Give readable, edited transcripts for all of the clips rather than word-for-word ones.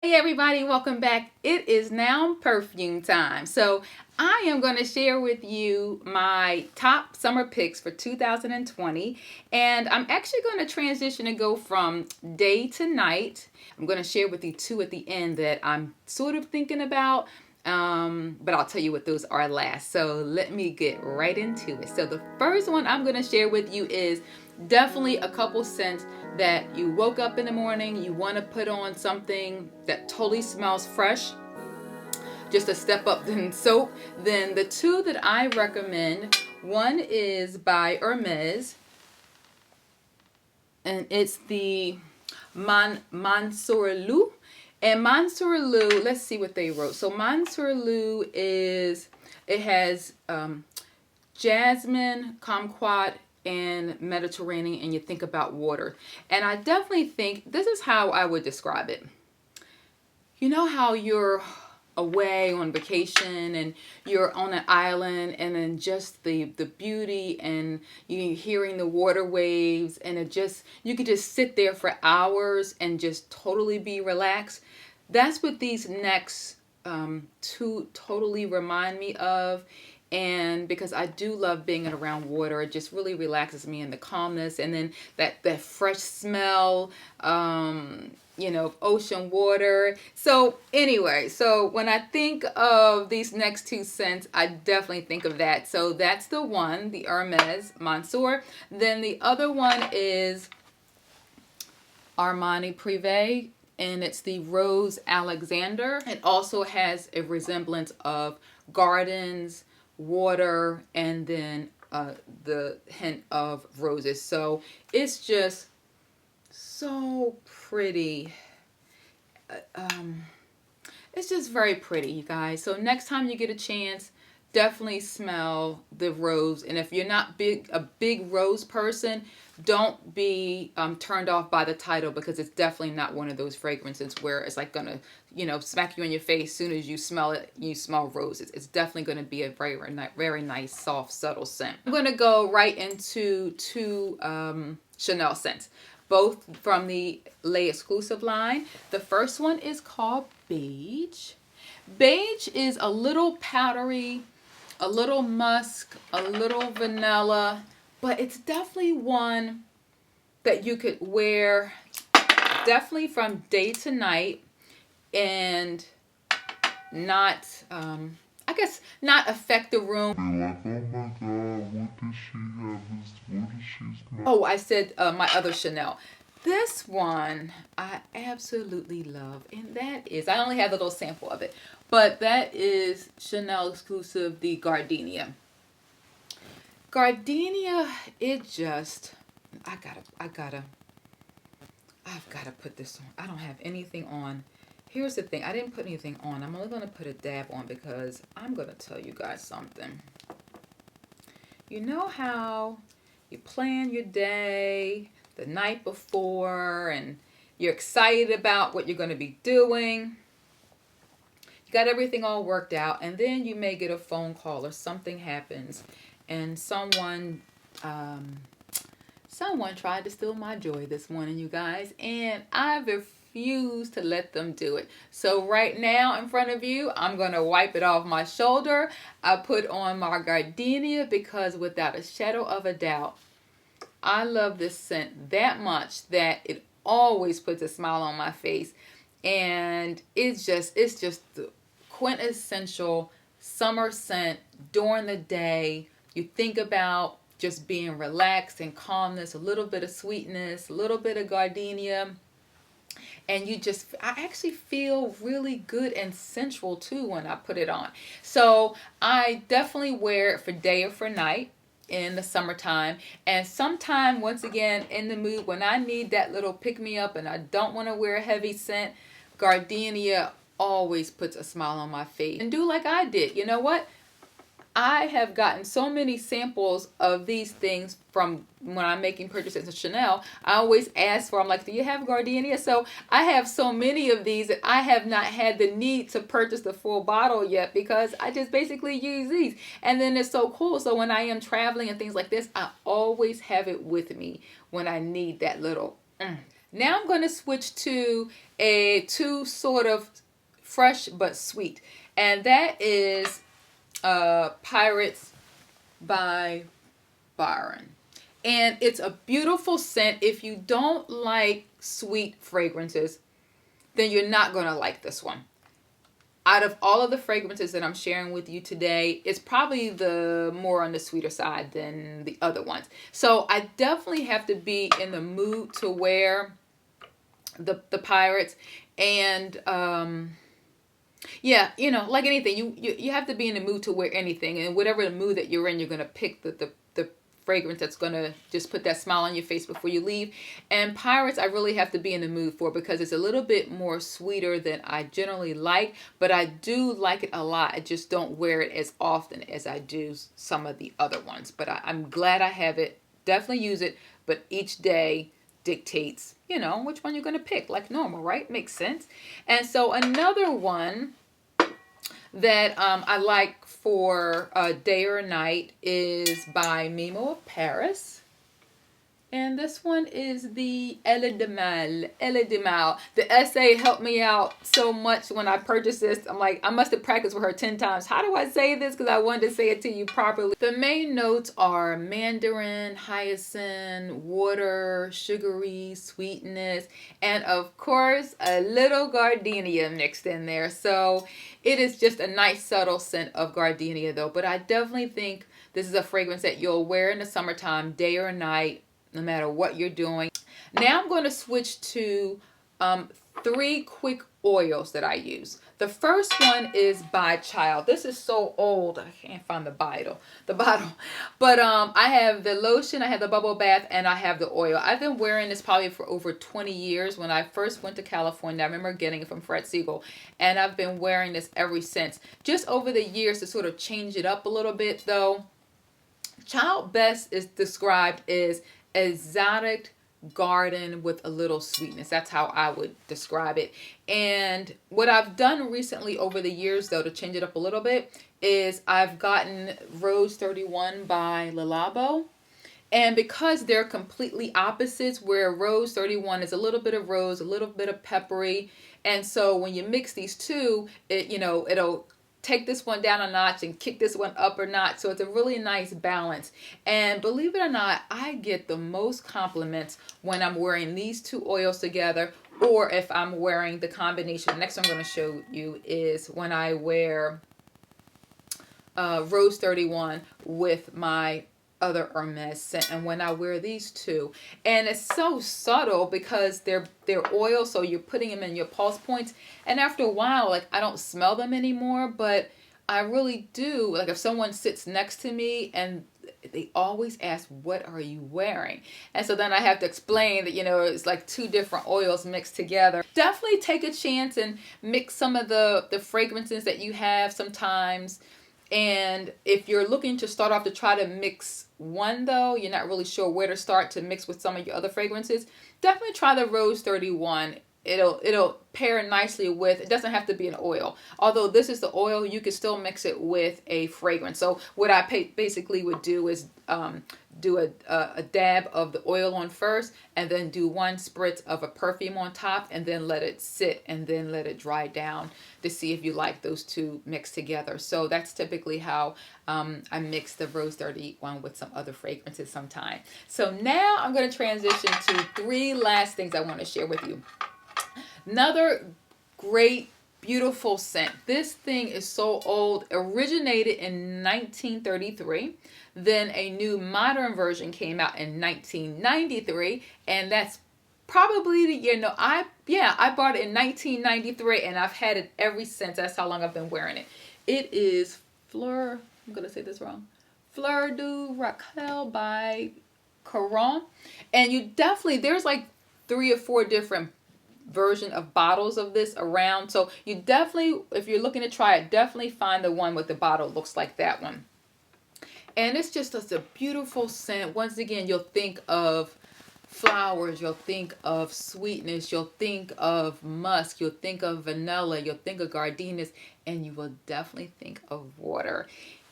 Hey everybody, welcome back. It is now perfume time. So I am going to share with you my top summer picks for 2020. And I'm actually going to transition and go from day to night. I'm going to share with you two at the end that I'm sort of thinking about. But I'll tell you what those are last. So let me get right into it. So the first one I'm going to share with you is definitely a couple scents that you woke up in the morning, you want to put on something that totally smells fresh, just a step up than soap. Then the two that I recommend, one is by Hermes, and it's the Mansourlou. And Mansourlou, let's see what they wrote. So Mansourlou it has jasmine, kumquat, and Mediterranean, and you think about water. And I definitely think this is how I would describe it. You know how you're away on vacation and you're on an island, and then just the beauty, and you hearing the water waves, and you could just sit there for hours and just totally be relaxed. That's what these next two totally remind me of. And because I do love being around water, it just really relaxes me, in the calmness, and then that fresh smell, of ocean water. So anyway, so when I think of these next two scents, I definitely think of that. So that's the one, the Hermes Mansour. Then the other one is Armani Privé, and it's the Rose Alexander. It also has a resemblance of gardens, water, and then the hint of roses. So it's just so pretty. It's just very pretty, you guys. So next time you get a chance, definitely smell the rose. And if you're not a big rose person, don't be turned off by the title, because it's definitely not one of those fragrances where it's like gonna smack you in your face as soon as you smell it. You smell roses. It's definitely going to be a very nice, soft, subtle scent. I'm going to go right into two Chanel scents, both from the Les Exclusive line. The first one is called Beige. Beige is a little powdery, a little musk, a little vanilla, but it's definitely one that you could wear definitely from day to night, and not I guess not affect the room. Like, oh my god, what does she have? What does she smell? Oh, I said my other Chanel. This one I absolutely love, and that is, I only have a little sample of it, but that is Chanel exclusive, the Gardenia. Gardenia, it just, I've gotta put this on. I don't have anything on. Here's the thing. I didn't put anything on. I'm only going to put a dab on because I'm going to tell you guys something. You know how you plan your day the night before and you're excited about what you're going to be doing. You got everything all worked out, and then you may get a phone call or something happens, and someone tried to steal my joy this morning, you guys, and I refuse to let them do it. So right now in front of you, I'm going to wipe it off my shoulder. I put on my Gardenia because without a shadow of a doubt, I love this scent that much that it always puts a smile on my face. And it's just the quintessential summer scent during the day. You think about just being relaxed and calmness, a little bit of sweetness, a little bit of gardenia. And I actually feel really good and sensual too when I put it on. So I definitely wear it for day or for night in the summertime. And sometime, once again, in the mood when I need that little pick-me-up and I don't want to wear a heavy scent, Gardenia always puts a smile on my face. And do like I did. You know what? I have gotten so many samples of these things from when I'm making purchases at Chanel. I always ask for, I'm like, do you have Gardenia? So I have so many of these that I have not had the need to purchase the full bottle yet, because I just basically use these. And then it's so cool. So when I am traveling and things like this, I always have it with me when I need that little Now I'm going to switch to two sort of fresh but sweet. And that is Pirates by Byron. And it's a beautiful scent. If you don't like sweet fragrances, then you're not going to like this one. Out of all of the fragrances that I'm sharing with you today, it's probably the more on the sweeter side than the other ones. So I definitely have to be in the mood to wear the Pirates. And yeah, you know, like anything, you have to be in the mood to wear anything. And whatever the mood that you're in, you're going to pick the fragrance that's going to just put that smile on your face before you leave. And Pirates, I really have to be in the mood for, because it's a little bit more sweeter than I generally like, but I do like it a lot. I just don't wear it as often as I do some of the other ones. But I'm glad I have it. Definitely use it, but each day dictates, you know, which one you're going to pick, like normal, right? Makes sense. And so another one that I like for day or night is by Mimo of Paris. And this one is the Elle de Mal. Elle de Mal. The essay helped me out so much when I purchased this. I'm like, I must have practiced with her 10 times. How do I say this? Because I wanted to say it to you properly. The main notes are mandarin, hyacinth, water, sugary, sweetness, and of course, a little gardenia mixed in there. So it is just a nice subtle scent of gardenia though. But I definitely think this is a fragrance that you'll wear in the summertime, day or night, no matter what you're doing. Now I'm going to switch to 3 quick oils that I use. The first one is by Childe. This is so old. I can't find the bottle. But I have the lotion, I have the bubble bath, and I have the oil. I've been wearing this probably for over 20 years. When I first went to California, I remember getting it from Fred Siegel, and I've been wearing this ever since. Just over the years to sort of change it up a little bit though. Childe best is described as exotic garden with a little sweetness. That's how I would describe it. And what I've done recently over the years though to change it up a little bit is I've gotten Rose 31 by Le Labo. And because they're completely opposites, where Rose 31 is a little bit of rose, a little bit of peppery, and so when you mix these two, it'll take this one down a notch and kick this one up a notch. So it's a really nice balance. And believe it or not, I get the most compliments when I'm wearing these two oils together, or if I'm wearing the combination. The next one I'm going to show you is when I wear Rose 31 with my other Hermes scent, and when I wear these two, and it's so subtle because they're oil, so you're putting them in your pulse points, and after a while, like, I don't smell them anymore, but I really do. Like, if someone sits next to me and they always ask, what are you wearing? And so then I have to explain that, it's like 2 different oils mixed together. Definitely take a chance and mix some of the fragrances that you have sometimes. And if you're looking to start off to try to mix one though, you're not really sure where to start to mix with some of your other fragrances, definitely try the Rose 31. It'll pair nicely with, it doesn't have to be an oil. Although this is the oil, you can still mix it with a fragrance. So what I basically would do is do a dab of the oil on first, and then do 1 spritz of a perfume on top, and then let it sit, and then let it dry down to see if you like those two mixed together. So that's typically how I mix the Rose 31 with some other fragrances sometime. So now I'm going to transition to 3 last things I want to share with you. Another great, beautiful scent. This thing is so old. Originated in 1933. Then a new modern version came out in 1993. And that's probably the year. I bought it in 1993, and I've had it ever since. That's how long I've been wearing it. It is Fleur. I'm going to say this wrong. Fleur du Rocaille by Caron. And you definitely, there's like 3 or 4 different version of bottles of this around, so you definitely, if you're looking to try it, definitely find the one with the bottle looks like that one. And it's just a beautiful scent. Once again, you'll think of flowers, you'll think of sweetness, you'll think of musk, you'll think of vanilla, you'll think of gardenias, and you will definitely think of water.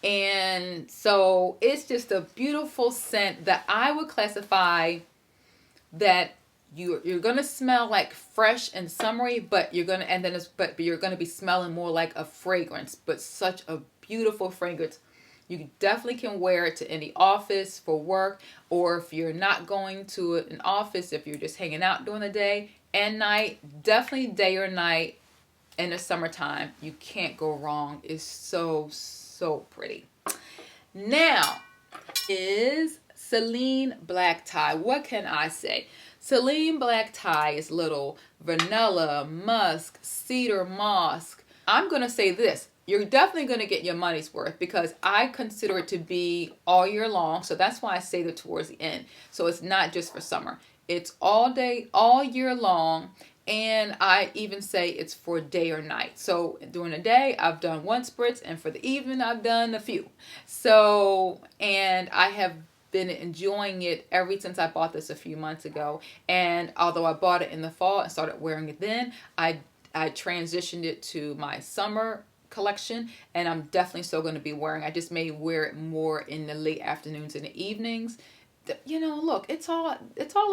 And so it's just a beautiful scent that I would classify that you're gonna smell like fresh and summery, but you're gonna but you're gonna be smelling more like a fragrance, but such a beautiful fragrance. You definitely can wear it to any office for work, or if you're not going to an office, if you're just hanging out during the day and night, definitely day or night in the summertime. You can't go wrong. It's so, so pretty. Now is Celine Black Tie. What can I say? Celine Black Tie is little vanilla, musk, cedar, moss. I'm going to say this. You're definitely going to get your money's worth because I consider it to be all year long. So that's why I say that towards the end. So it's not just for summer. It's all day, all year long. And I even say it's for day or night. So during the day, I've done one spritz. And for the evening, I've done a few. So, and I have been enjoying it ever since I bought this a few months ago. And although I bought it in the fall and started wearing it then, I transitioned it to my summer collection, and I'm definitely still going to be wearing. I just may wear it more in the late afternoons and the evenings. You know, look, it's all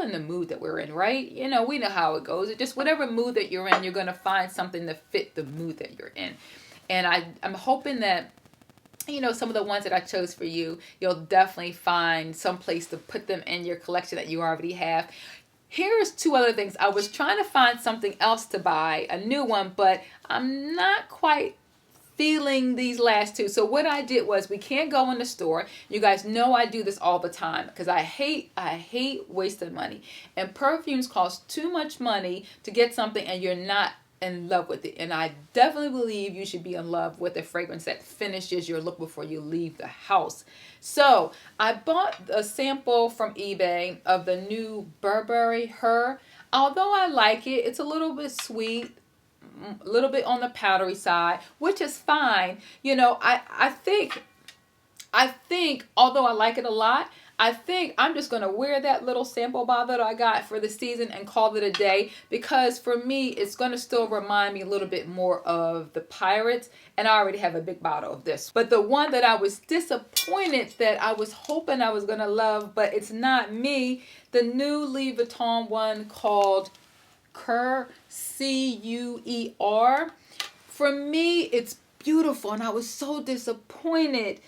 in the mood that we're in, right? You know, we know how it goes. It just whatever mood that you're in, you're going to find something to fit the mood that you're in. And I'm hoping that, you know, some of the ones that I chose for you, you'll definitely find some place to put them in your collection that you already have. Here's two other things. I was trying to find something else to buy, a new one, but I'm not quite feeling these last two. So what I did was, we can't go in the store. You guys know I do this all the time because I hate wasting money. And perfumes cost too much money to get something and you're not in love with it. And I definitely believe you should be in love with a fragrance that finishes your look before you leave the house. So I bought a sample from eBay of the new Burberry Her. Although I like it, it's a little bit sweet, a little bit on the powdery side, which is fine. You know, I think although I like it a lot, I think I'm just going to wear that little sample bottle that I got for the season and call it a day, because for me, it's going to still remind me a little bit more of the Pirates, and I already have a big bottle of this. But the one that I was disappointed that I was hoping I was going to love, but it's not me, the new Louis Vuitton one called Kersee, C-U-E-R. For me, it's beautiful, and I was so disappointed.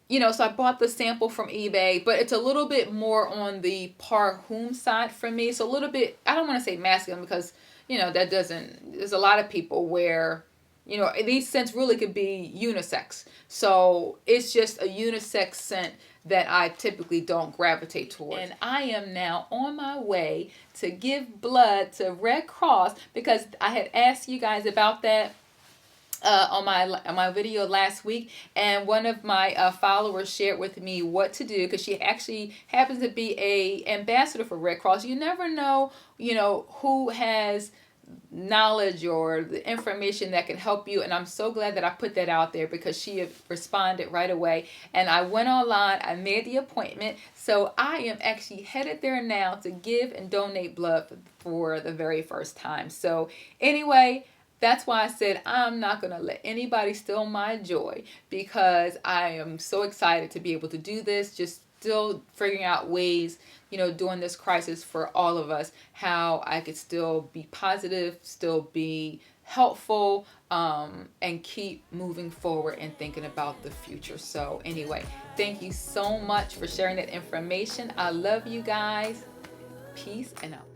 You know, so I bought the sample from eBay, but it's a little bit more on the Parfum side for me. So a little bit, I don't want to say masculine because, you know, that doesn't, there's a lot of people where, you know, these scents really could be unisex. So it's just a unisex scent that I typically don't gravitate towards. And I am now on my way to give blood to Red Cross because I had asked you guys about that on my video last week, and one of my followers shared with me what to do because she actually happens to be a ambassador for Red Cross. You never know, you know, who has knowledge or the information that can help you, and I'm so glad that I put that out there because she responded right away. And I went online, I made the appointment, so I am actually headed there now to give and donate blood for the very first time. So anyway, that's why I said I'm not going to let anybody steal my joy, because I am so excited to be able to do this, just still figuring out ways, you know, during this crisis for all of us, how I could still be positive, still be helpful, and keep moving forward and thinking about the future. So anyway, thank you so much for sharing that information. I love you guys. Peace and out.